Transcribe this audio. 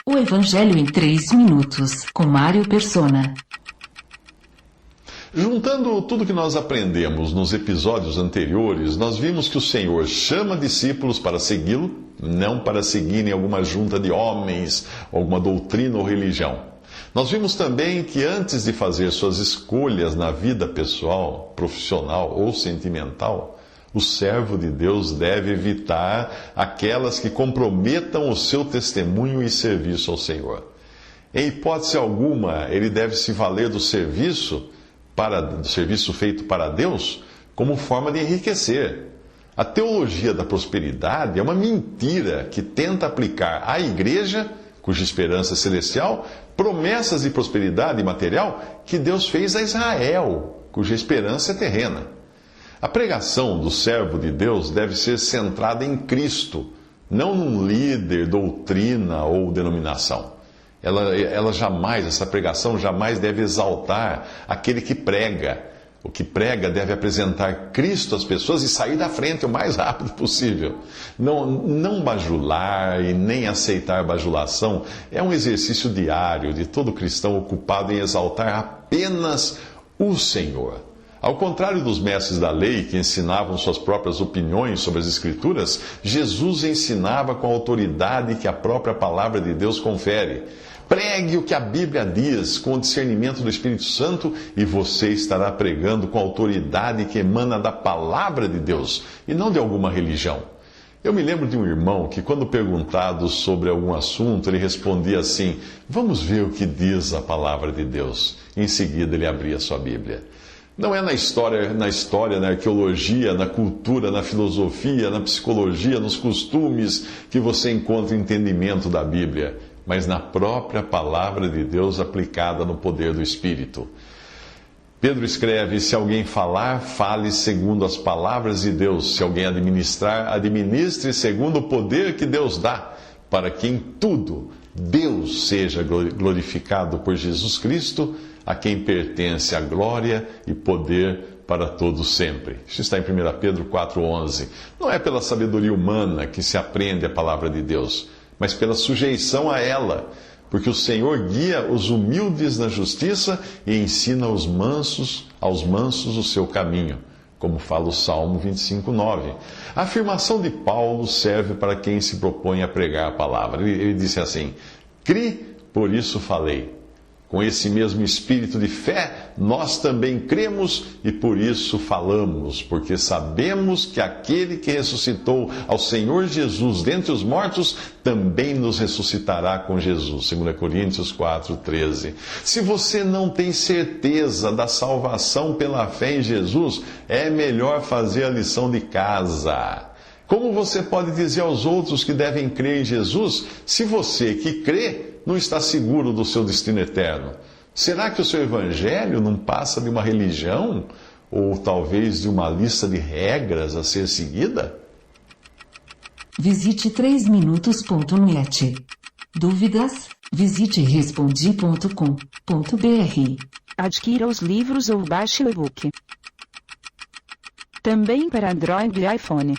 O Evangelho em 3 minutos, com Mário Persona. Juntando tudo que nós aprendemos nos episódios anteriores, nós vimos que o Senhor chama discípulos para segui-lo, não para seguirem alguma junta de homens, alguma doutrina ou religião. Nós vimos também que antes de fazer suas escolhas na vida pessoal, profissional ou sentimental, o servo de Deus deve evitar aquelas que comprometam o seu testemunho e serviço ao Senhor. Em hipótese alguma, ele deve se valer do serviço feito para Deus como forma de enriquecer. A teologia da prosperidade é uma mentira que tenta aplicar à igreja, cuja esperança é celestial, promessas de prosperidade material que Deus fez a Israel, cuja esperança é terrena. A pregação do servo de Deus deve ser centrada em Cristo, não num líder, doutrina ou denominação. Essa pregação jamais deve exaltar aquele que prega. O que prega deve apresentar Cristo às pessoas e sair da frente o mais rápido possível. Não bajular e nem aceitar bajulação é um exercício diário de todo cristão ocupado em exaltar apenas o Senhor. Ao contrário dos mestres da lei, que ensinavam suas próprias opiniões sobre as Escrituras, Jesus ensinava com a autoridade que a própria palavra de Deus confere. Pregue o que a Bíblia diz com o discernimento do Espírito Santo e você estará pregando com a autoridade que emana da palavra de Deus e não de alguma religião. Eu me lembro de um irmão que, quando perguntado sobre algum assunto, ele respondia assim: vamos ver o que diz a palavra de Deus. Em seguida, ele abria sua Bíblia. Não é na história, na arqueologia, na cultura, na filosofia, na psicologia, nos costumes que você encontra o entendimento da Bíblia, mas na própria palavra de Deus aplicada no poder do Espírito. Pedro escreve: se alguém falar, fale segundo as palavras de Deus. Se alguém administrar, administre segundo o poder que Deus dá, para que em tudo Deus seja glorificado por Jesus Cristo, a quem pertence a glória e poder para todos sempre. Isso está em 1 Pedro 4,11. Não é pela sabedoria humana que se aprende a palavra de Deus, mas pela sujeição a ela, porque o Senhor guia os humildes na justiça e ensina aos mansos o seu caminho, como fala o Salmo 25,9. A afirmação de Paulo serve para quem se propõe a pregar a palavra. Ele disse assim: cri, por isso falei. Com esse mesmo espírito de fé, nós também cremos e por isso falamos, porque sabemos que aquele que ressuscitou ao Senhor Jesus dentre os mortos, também nos ressuscitará com Jesus. 2 Coríntios 4,13. Se você não tem certeza da salvação pela fé em Jesus, é melhor fazer a lição de casa. Como você pode dizer aos outros que devem crer em Jesus, se você que crê não está seguro do seu destino eterno? Será que o seu evangelho não passa de uma religião? Ou talvez de uma lista de regras a ser seguida? Visite 3minutos.net. Dúvidas? Visite respondi.com.br. Adquira os livros ou baixe o e-book. Também para Android e iPhone.